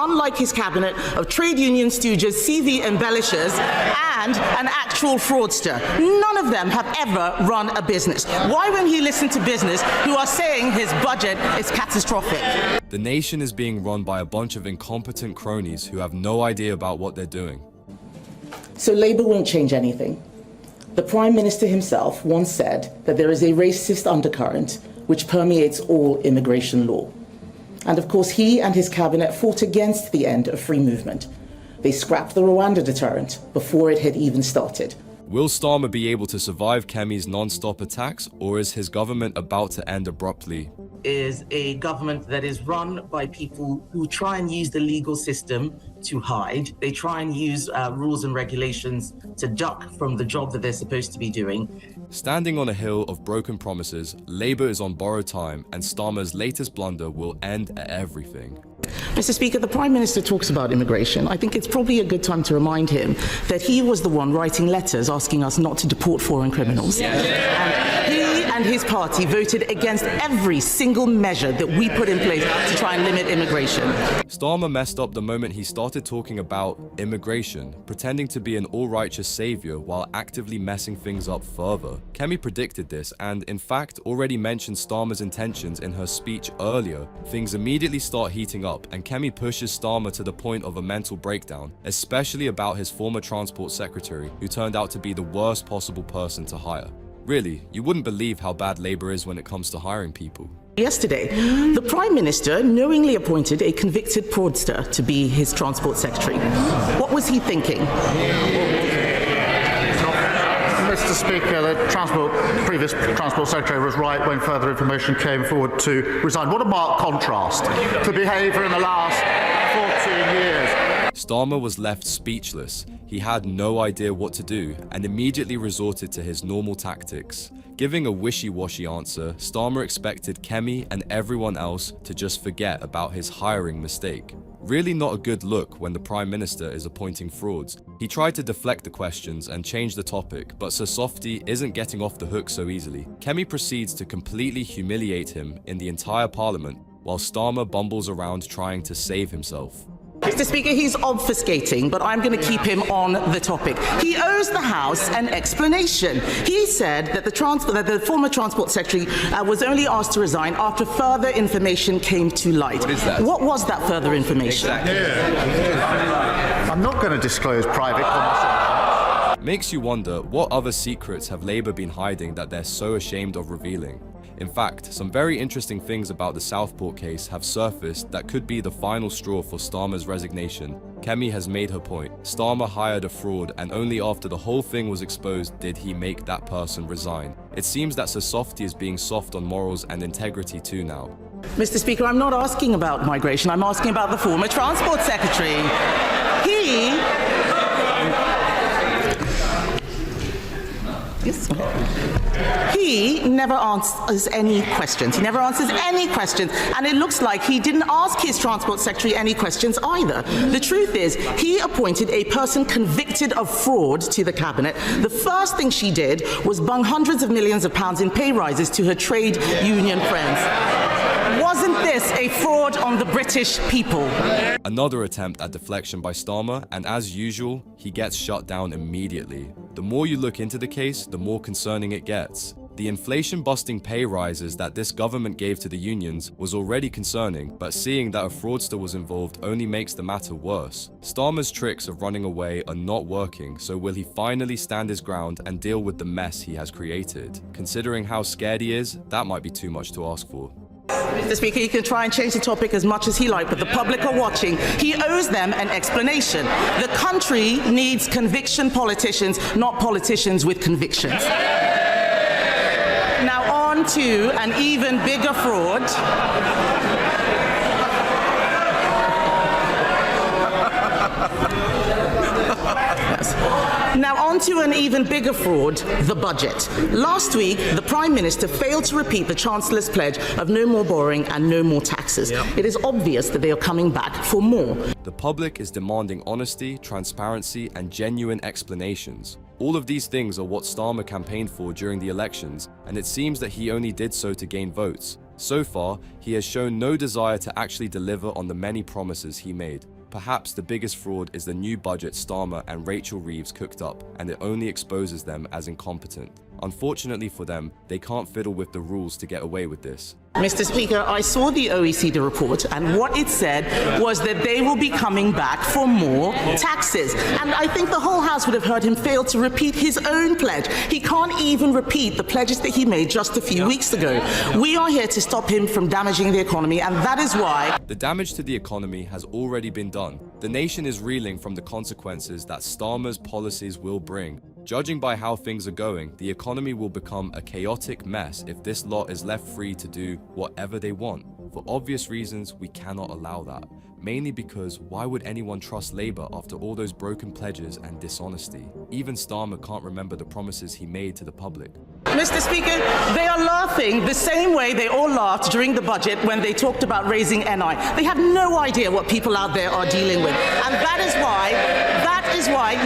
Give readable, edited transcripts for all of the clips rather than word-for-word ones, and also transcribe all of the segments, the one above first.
unlike his cabinet of trade union stooges, CV embellishers, and an actual fraudster. None of them have ever run a business. Why won't he listen to business who are saying his budget is catastrophic? The nation is being run by a bunch of incompetent cronies who have no idea about what they're doing. So Labour won't change anything. The Prime Minister himself once said that there is a racist undercurrent which permeates all immigration law. And of course, he and his cabinet fought against the end of free movement. They scrapped the Rwanda deterrent before it had even started. Will Starmer be able to survive Kemi's non-stop attacks, or is his government about to end abruptly? Is a government that is run by people who try and use the legal system to hide. They try and use rules and regulations to duck from the job that they're supposed to be doing. Standing on a hill of broken promises, Labour is on borrowed time, and Starmer's latest blunder will end everything. Mr. Speaker, the Prime Minister talks about immigration. I think it's probably a good time to remind him that he was the one writing letters asking us not to deport foreign criminals. And he and his party voted against every single measure that we put in place to try and limit immigration. Starmer messed up the moment he started talking about immigration, pretending to be an all-righteous savior while actively messing things up further. Kemi predicted this and, in fact, already mentioned Starmer's intentions in her speech earlier. Things immediately start heating up, and Kemi pushes Starmer to the point of a mental breakdown, especially about his former transport secretary, who turned out to be the worst possible person to hire. Really, you wouldn't believe how bad Labour is when it comes to hiring people. Yesterday, the Prime Minister knowingly appointed a convicted fraudster to be his transport secretary. What was he thinking? Mr. Speaker, the previous Transport Secretary was right when further information came forward to resign. What a marked contrast to behaviour in the last 14 years. Starmer was left speechless. He had no idea what to do and immediately resorted to his normal tactics. Giving a wishy-washy answer, Starmer expected Kemi and everyone else to just forget about his hiring mistake. Really not a good look when the Prime Minister is appointing frauds. He tried to deflect the questions and change the topic, but Sir Softy isn't getting off the hook so easily. Kemi proceeds to completely humiliate him in the entire Parliament, while Starmer bumbles around trying to save himself. Mr. Speaker, he's obfuscating, but I'm going to keep him on the topic. He owes the House an explanation. He said that the former Transport Secretary was only asked to resign after further information came to light. What is that? What was that further information? I'm not going to disclose private conversations. Makes you wonder, what other secrets have Labour been hiding that they're so ashamed of revealing? In fact, some very interesting things about the Southport case have surfaced that could be the final straw for Starmer's resignation. Kemi has made her point. Starmer hired a fraud, and only after the whole thing was exposed did he make that person resign. It seems that Sir Softy is being soft on morals and integrity too now. Mr. Speaker, I'm not asking about migration. I'm asking about the former Transport Secretary. He never answers any questions. He never answers any questions. And it looks like he didn't ask his Transport Secretary any questions either. The truth is, he appointed a person convicted of fraud to the Cabinet. The first thing she did was bung hundreds of millions of pounds in pay rises to her trade union friends. Wasn't this a fraud on the British people? Another attempt at deflection by Starmer, and as usual, he gets shut down immediately. The more you look into the case, the more concerning it gets. The inflation-busting pay rises that this government gave to the unions was already concerning, but seeing that a fraudster was involved only makes the matter worse. Starmer's tricks of running away are not working, so will he finally stand his ground and deal with the mess he has created? Considering how scared he is, that might be too much to ask for. Mr. Speaker, he can try and change the topic as much as he likes, but the public are watching. He owes them an explanation. The country needs conviction politicians, not politicians with convictions. Now on to an even bigger fraud. Now on to an even bigger fraud, the budget. Last week, the Prime Minister failed to repeat the Chancellor's pledge of no more borrowing and no more taxes. It is obvious that they are coming back for more. The public is demanding honesty, transparency, and genuine explanations. All of these things are what Starmer campaigned for during the elections, and it seems that he only did so to gain votes. So far, he has shown no desire to actually deliver on the many promises he made. Perhaps the biggest fraud is the new budget Starmer and Rachel Reeves cooked up, and it only exposes them as incompetent. Unfortunately for them, they can't fiddle with the rules to get away with this. Mr. Speaker, I saw the OECD report, and what it said was that they will be coming back for more taxes. And I think the whole House would have heard him fail to repeat his own pledge. He can't even repeat the pledges that he made just a few weeks ago. We are here to stop him from damaging the economy, and that is why... The damage to the economy has already been done. The nation is reeling from the consequences that Starmer's policies will bring. Judging by how things are going, the economy will become a chaotic mess if this lot is left free to do whatever they want. For obvious reasons, we cannot allow that. Mainly because why would anyone trust Labour after all those broken pledges and dishonesty? Even Starmer can't remember the promises he made to the public. Mr. Speaker, they are laughing the same way they all laughed during the budget when they talked about raising NI. They have no idea what people out there are dealing with. And that is why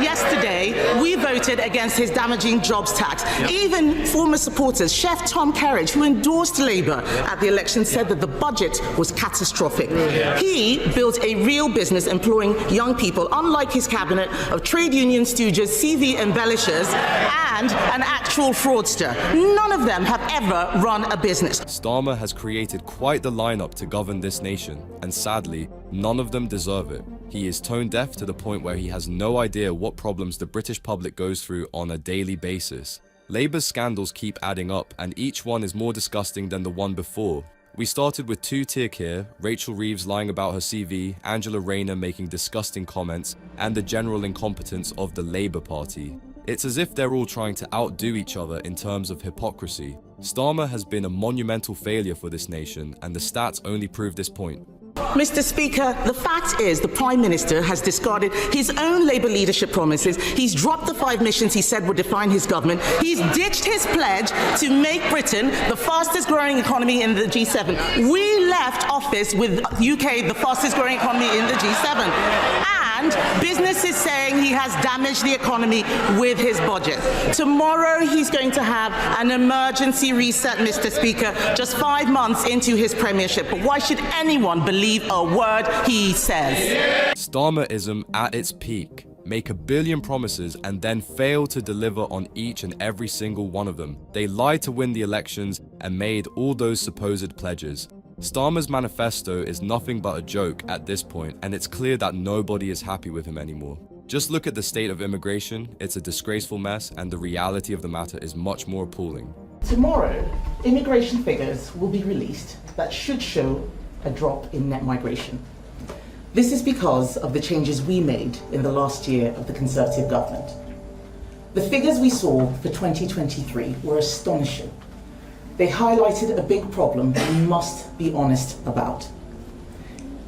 yesterday we voted against his damaging jobs tax. Even former supporters, Chef Tom Carriage, who endorsed Labour at the election, said that the budget was catastrophic. He built a real business employing young people, unlike his cabinet of trade union stooges, CV embellishers, and an actual fraudster. None of them have ever run a business. Starmer has created quite the lineup to govern this nation, and sadly, none of them deserve it. He is tone deaf to the point where he has no idea what problems the British public goes through on a daily basis. Labour's scandals keep adding up, and each one is more disgusting than the one before. We started with two tier here, Rachel Reeves lying about her CV, Angela Rayner making disgusting comments, and the general incompetence of the Labour Party. It's as if they're all trying to outdo each other in terms of hypocrisy. Starmer has been a monumental failure for this nation, and the stats only prove this point. Mr. Speaker, the fact is the Prime Minister has discarded his own Labour leadership promises. He's dropped the 5 missions he said would define his government. He's ditched his pledge to make Britain the fastest growing economy in the G7. We left office with UK the fastest growing economy in the G7. And business is saying he has damaged the economy with his budget. Tomorrow he's going to have an emergency reset, Mr. Speaker, just 5 months into his premiership. But why should anyone believe a word he says? Starmerism at its peak. Make a billion promises and then fail to deliver on each and every single one of them. They lied to win the elections and made all those supposed pledges. Starmer's manifesto is nothing but a joke at this point, and it's clear that nobody is happy with him anymore. Just look at the state of immigration, it's a disgraceful mess, and the reality of the matter is much more appalling. Tomorrow, immigration figures will be released that should show a drop in net migration. This is because of the changes we made in the last year of the Conservative government. The figures we saw for 2023 were astonishing. They highlighted a big problem we must be honest about.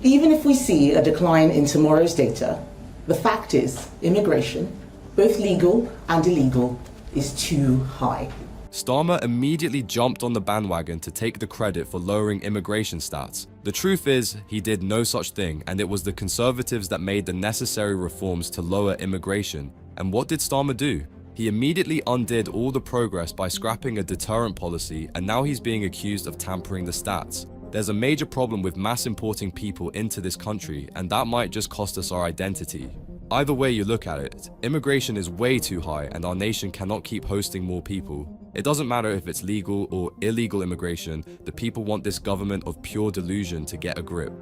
Even if we see a decline in tomorrow's data, the fact is immigration, both legal and illegal, is too high. Starmer immediately jumped on the bandwagon to take the credit for lowering immigration stats. The truth is, he did no such thing, and it was the Conservatives that made the necessary reforms to lower immigration. And what did Starmer do? He immediately undid all the progress by scrapping a deterrent policy, and now he's being accused of tampering the stats. There's a major problem with mass importing people into this country, and that might just cost us our identity. Either way you look at it, immigration is way too high and our nation cannot keep hosting more people. It doesn't matter if it's legal or illegal immigration, the people want this government of pure delusion to get a grip.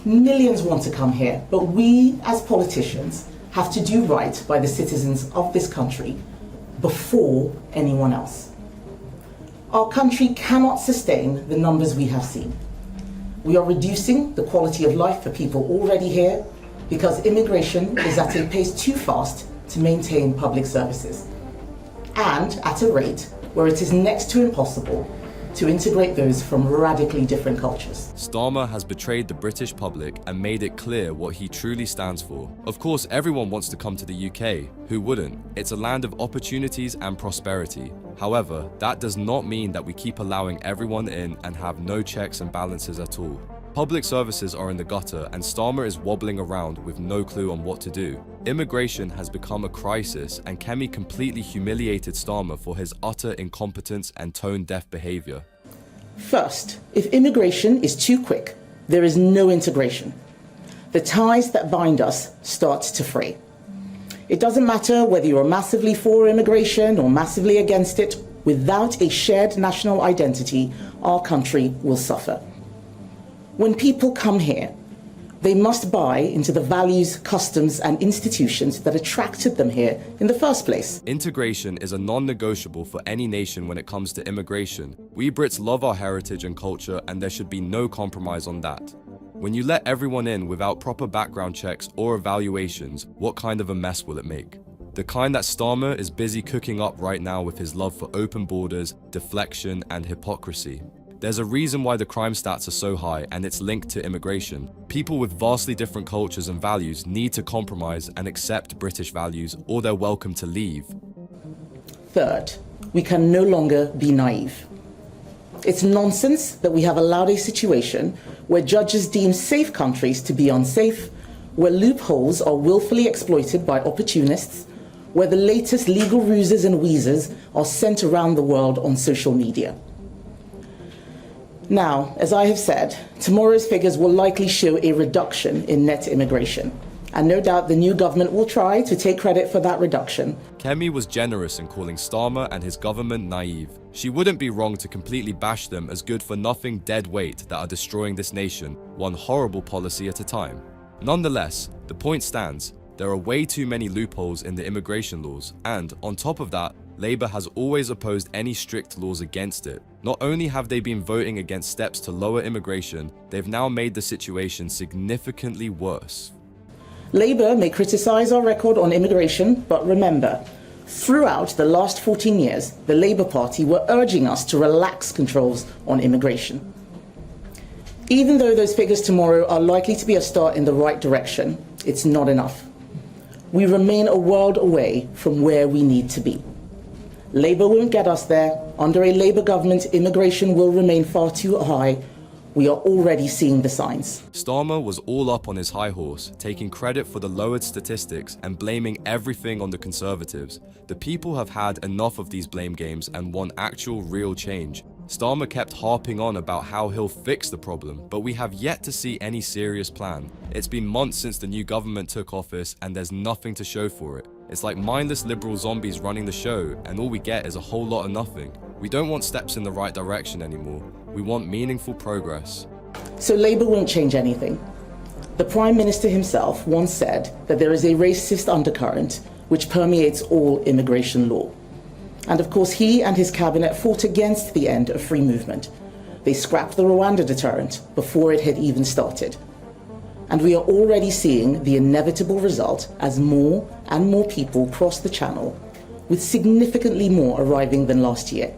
Millions want to come here, but we as politicians have to do right by the citizens of this country before anyone else. Our country cannot sustain the numbers we have seen. We are reducing the quality of life for people already here because immigration is at a pace too fast to maintain public services, and at a rate where it is next to impossible to integrate those from radically different cultures. Starmer has betrayed the British public and made it clear what he truly stands for. Of course, everyone wants to come to the UK. Who wouldn't? It's a land of opportunities and prosperity. However, that does not mean that we keep allowing everyone in and have no checks and balances at all. Public services are in the gutter and Starmer is wobbling around with no clue on what to do. Immigration has become a crisis and Kemi completely humiliated Starmer for his utter incompetence and tone-deaf behaviour. First, if immigration is too quick, there is no integration. The ties that bind us start to fray. It doesn't matter whether you're massively for immigration or massively against it, without a shared national identity, our country will suffer. When people come here, they must buy into the values, customs, and institutions that attracted them here in the first place. Integration is a non-negotiable for any nation when it comes to immigration. We Brits love our heritage and culture, and there should be no compromise on that. When you let everyone in without proper background checks or evaluations, what kind of a mess will it make? The kind that Starmer is busy cooking up right now with his love for open borders, deflection, and hypocrisy. There's a reason why the crime stats are so high, and it's linked to immigration. People with vastly different cultures and values need to compromise and accept British values, or they're welcome to leave. Third, we can no longer be naive. It's nonsense that we have allowed a situation where judges deem safe countries to be unsafe, where loopholes are willfully exploited by opportunists, where the latest legal ruses and wheezes are sent around the world on social media. Now, as I have said, tomorrow's figures will likely show a reduction in net immigration, and no doubt the new government will try to take credit for that reduction. Kemi was generous in calling Starmer and his government naive. She wouldn't be wrong to completely bash them as good-for-nothing dead weight that are destroying this nation, one horrible policy at a time. Nonetheless, the point stands. There are way too many loopholes in the immigration laws, and on top of that, Labour has always opposed any strict laws against it. Not only have they been voting against steps to lower immigration, they've now made the situation significantly worse. Labour may criticise our record on immigration, but remember, throughout the last 14 years, the Labour Party were urging us to relax controls on immigration. Even though those figures tomorrow are likely to be a start in the right direction, it's not enough. We remain a world away from where we need to be. Labour won't get us there. Under a Labour government, immigration will remain far too high. We are already seeing the signs. Starmer was all up on his high horse, taking credit for the lowered statistics and blaming everything on the Conservatives. The people have had enough of these blame games and want actual real change. Starmer kept harping on about how he'll fix the problem, but we have yet to see any serious plan. It's been months since the new government took office, and there's nothing to show for it. It's like mindless liberal zombies running the show, and all we get is a whole lot of nothing. We don't want steps in the right direction anymore. We want meaningful progress. So Labour won't change anything. The Prime Minister himself once said that there is a racist undercurrent which permeates all immigration law. And of course, he and his cabinet fought against the end of free movement. They scrapped the Rwanda deterrent before it had even started. And we are already seeing the inevitable result as more and more people cross the channel, with significantly more arriving than last year.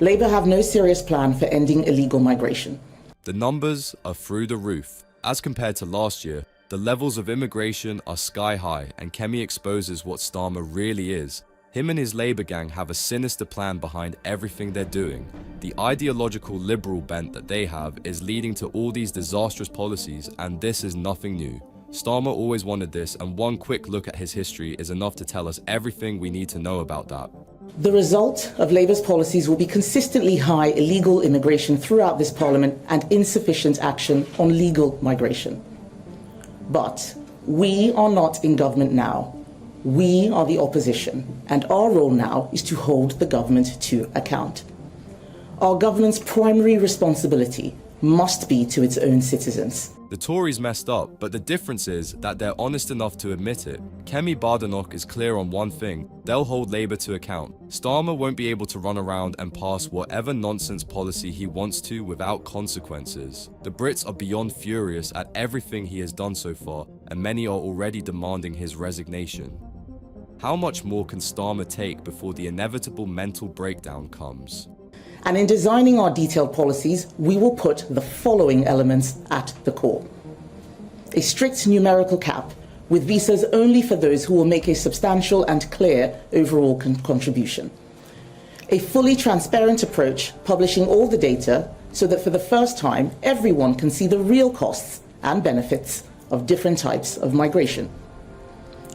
Labour have no serious plan for ending illegal migration. The numbers are through the roof. As compared to last year, the levels of immigration are sky high, and Kemi exposes what Starmer really is. Him and his Labour gang have a sinister plan behind everything they're doing. The ideological liberal bent that they have is leading to all these disastrous policies, and this is nothing new. Starmer always wanted this, and one quick look at his history is enough to tell us everything we need to know about that. The result of Labour's policies will be consistently high illegal immigration throughout this Parliament and insufficient action on legal migration. But we are not in government now. We are the opposition, and our role now is to hold the government to account. Our government's primary responsibility must be to its own citizens. The Tories messed up, but the difference is that they're honest enough to admit it. Kemi Badenoch is clear on one thing: they'll hold Labour to account. Starmer won't be able to run around and pass whatever nonsense policy he wants to without consequences. The Brits are beyond furious at everything he has done so far, and many are already demanding his resignation. How much more can Starmer take before the inevitable mental breakdown comes? And in designing our detailed policies, we will put the following elements at the core. A strict numerical cap with visas only for those who will make a substantial and clear overall contribution. A fully transparent approach, publishing all the data so that for the first time, everyone can see the real costs and benefits of different types of migration.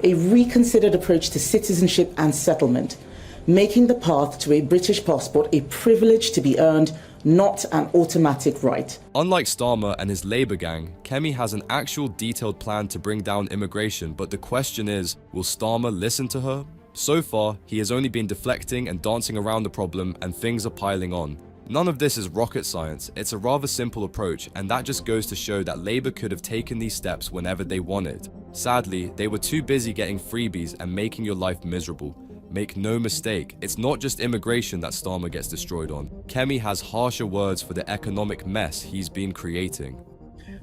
A reconsidered approach to citizenship and settlement, making the path to a British passport a privilege to be earned, not an automatic right. Unlike Starmer and his Labour gang, Kemi has an actual detailed plan to bring down immigration, but the question is, will Starmer listen to her? So far, he has only been deflecting and dancing around the problem, and things are piling on. None of this is rocket science, it's a rather simple approach, and that just goes to show that Labour could have taken these steps whenever they wanted. Sadly, they were too busy getting freebies and making your life miserable. Make no mistake, it's not just immigration that Starmer gets destroyed on. Kemi has harsher words for the economic mess he's been creating.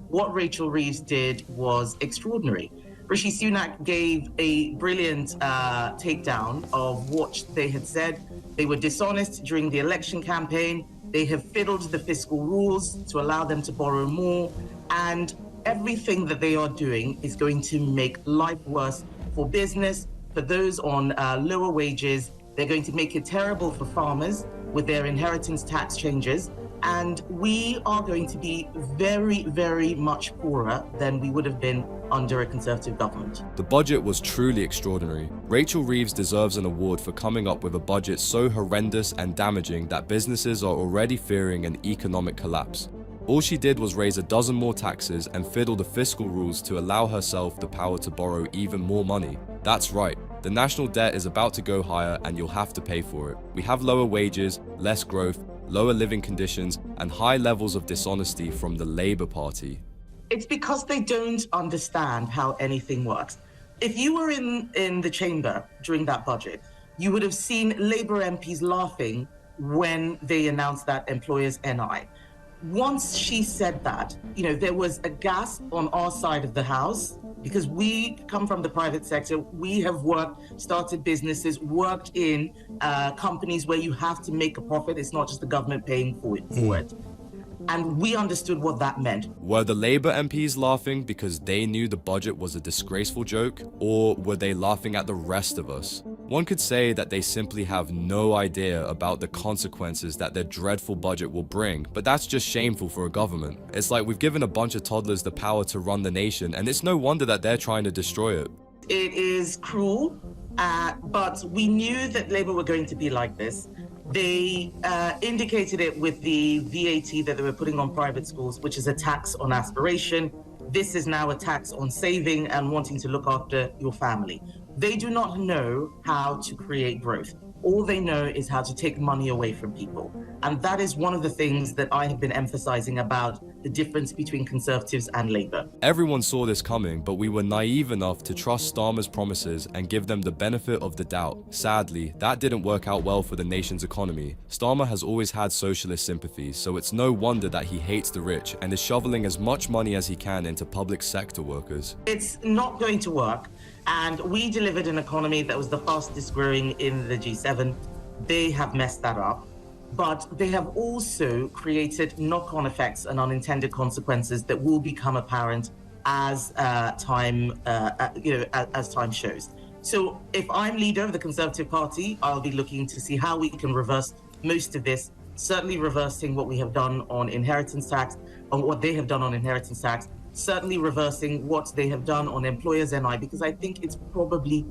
What Rachel Reeves did was extraordinary. Rishi Sunak gave a brilliant takedown of what they had said. They were dishonest during the election campaign. They have fiddled the fiscal rules to allow them to borrow more. And everything that they are doing is going to make life worse for business, for those on lower wages. They're going to make it terrible for farmers with their inheritance tax changes. And we are going to be very, very much poorer than we would have been under a Conservative government. The budget was truly extraordinary. Rachel Reeves deserves an award for coming up with a budget so horrendous and damaging that businesses are already fearing an economic collapse. All she did was raise a dozen more taxes and fiddle the fiscal rules to allow herself the power to borrow even more money. That's right, the national debt is about to go higher and you'll have to pay for it. We have lower wages, less growth, lower living conditions, and high levels of dishonesty from the Labour Party. It's because they don't understand how anything works. If you were in the chamber during that budget, you would have seen Labour MPs laughing when they announced that employers' NI. Once she said that, there was a gasp on our side of the house, because we come from the private sector. We have started businesses, worked in companies where you have to make a profit. It's not just the government paying for it. And we understood what that meant. Were the Labour MPs laughing because they knew the budget was a disgraceful joke, or were they laughing at the rest of us? One could say that they simply have no idea about the consequences that their dreadful budget will bring, but that's just shameful for a government. It's like we've given a bunch of toddlers the power to run the nation, and it's no wonder that they're trying to destroy it. It is cruel, but we knew that Labour were going to be like this. They indicated it with the VAT that they were putting on private schools, which is a tax on aspiration. This is now a tax on saving and wanting to look after your family. They do not know how to create growth. All they know is how to take money away from people. And that is one of the things that I have been emphasizing about the difference between Conservatives and Labour. Everyone saw this coming, but we were naive enough to trust Starmer's promises and give them the benefit of the doubt. Sadly, that didn't work out well for the nation's economy. Starmer has always had socialist sympathies, so it's no wonder that he hates the rich and is shoveling as much money as he can into public sector workers. It's not going to work. And we delivered an economy that was the fastest growing in the G7. They have messed that up. But they have also created knock-on effects and unintended consequences that will become apparent as time shows. So if I'm leader of the Conservative Party, I'll be looking to see how we can reverse most of this, certainly reversing what we have done on inheritance tax, on what they have done on inheritance tax, certainly reversing what they have done on employers' NI, because I think it's probably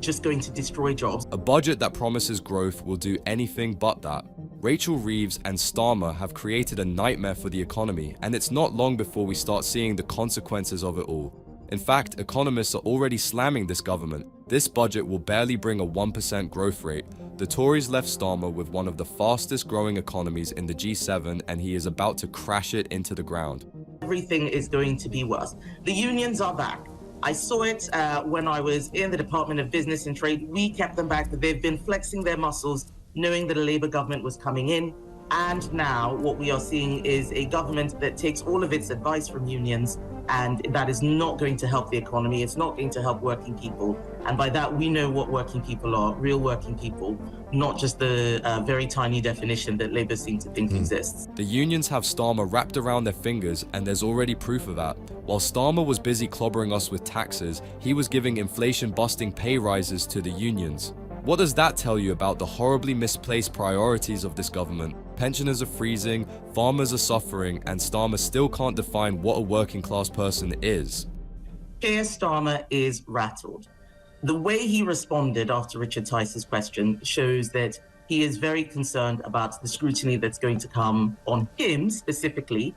just going to destroy jobs. A budget that promises growth will do anything but that. Rachel Reeves and Starmer have created a nightmare for the economy, and it's not long before we start seeing the consequences of it all. In fact, economists are already slamming this government. This budget will barely bring a 1% growth rate. The Tories left Starmer with one of the fastest growing economies in the G7, and he is about to crash it into the ground. Everything is going to be worse. The unions are back. I saw it when I was in the Department of Business and Trade. We kept them back, but they've been flexing their muscles, knowing that a Labour government was coming in. And now what we are seeing is a government that takes all of its advice from unions, and that is not going to help the economy. It's not going to help working people. And by that, we know what working people are, real working people, not just the very tiny definition that Labour seem to think exists. The unions have Starmer wrapped around their fingers, and there's already proof of that. While Starmer was busy clobbering us with taxes, he was giving inflation-busting pay rises to the unions. What does that tell you about the horribly misplaced priorities of this government? Pensioners are freezing, farmers are suffering, and Starmer still can't define what a working class person is. Keir Starmer is rattled. The way he responded after Richard Tice's question shows that he is very concerned about the scrutiny that's going to come on him specifically.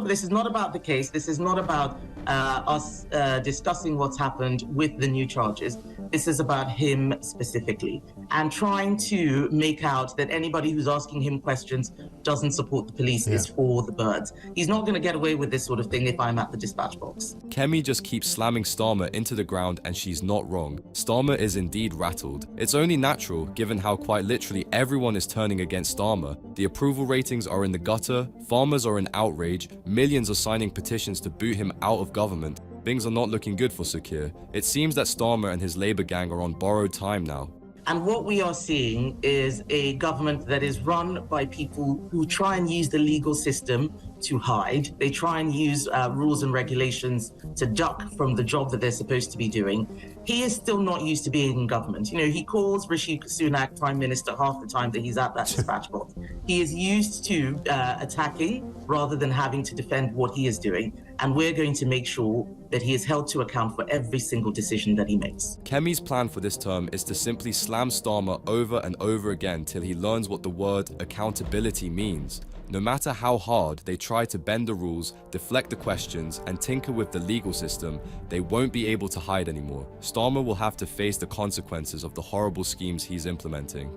This is not about the case. This is not about us discussing what's happened with the new charges. This is about him specifically, and trying to make out that anybody who's asking him questions doesn't support the police is for the birds. He's not going to get away with this sort of thing if I'm at the dispatch box. Kemi just keeps slamming Starmer into the ground, and she's not wrong. Starmer is indeed rattled. It's only natural, given how quite literally everyone is turning against Starmer. The approval ratings are in the gutter, farmers are in outrage, millions are signing petitions to boot him out of government. Things are not looking good for Sakir. It seems that Starmer and his Labour gang are on borrowed time now. And what we are seeing is a government that is run by people who try and use the legal system to hide. They try and use rules and regulations to duck from the job that they're supposed to be doing. He is still not used to being in government. You know, he calls Rishi Sunak Prime Minister half the time that he's at that dispatch box. He is used to attacking rather than having to defend what he is doing. And we're going to make sure that he is held to account for every single decision that he makes. Kemi's plan for this term is to simply slam Starmer over and over again till he learns what the word accountability means. No matter how hard they try to bend the rules, deflect the questions, and tinker with the legal system, they won't be able to hide anymore. Starmer will have to face the consequences of the horrible schemes he's implementing.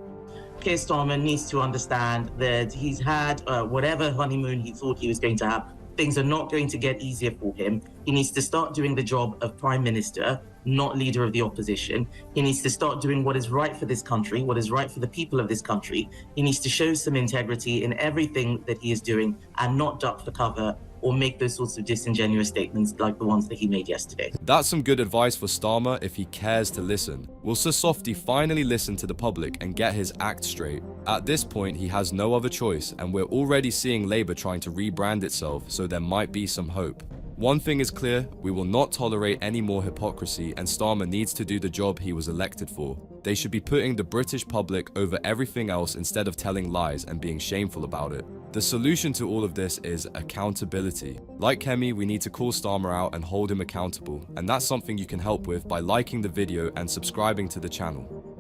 Keir Starmer needs to understand that he's had whatever honeymoon he thought he was going to have. Things are not going to get easier for him. He needs to start doing the job of Prime Minister, not leader of the opposition. He needs to start doing what is right for this country, what is right for the people of this country. He needs to show some integrity in everything that he is doing and not duck for cover or make those sorts of disingenuous statements like the ones that he made yesterday. That's some good advice for Starmer if he cares to listen. Will Sir Softy finally listen to the public and get his act straight? At this point, he has no other choice, and we're already seeing Labour trying to rebrand itself, so there might be some hope. One thing is clear, we will not tolerate any more hypocrisy, and Starmer needs to do the job he was elected for. They should be putting the British public over everything else instead of telling lies and being shameful about it. The solution to all of this is accountability. Like Kemi, we need to call Starmer out and hold him accountable, and that's something you can help with by liking the video and subscribing to the channel.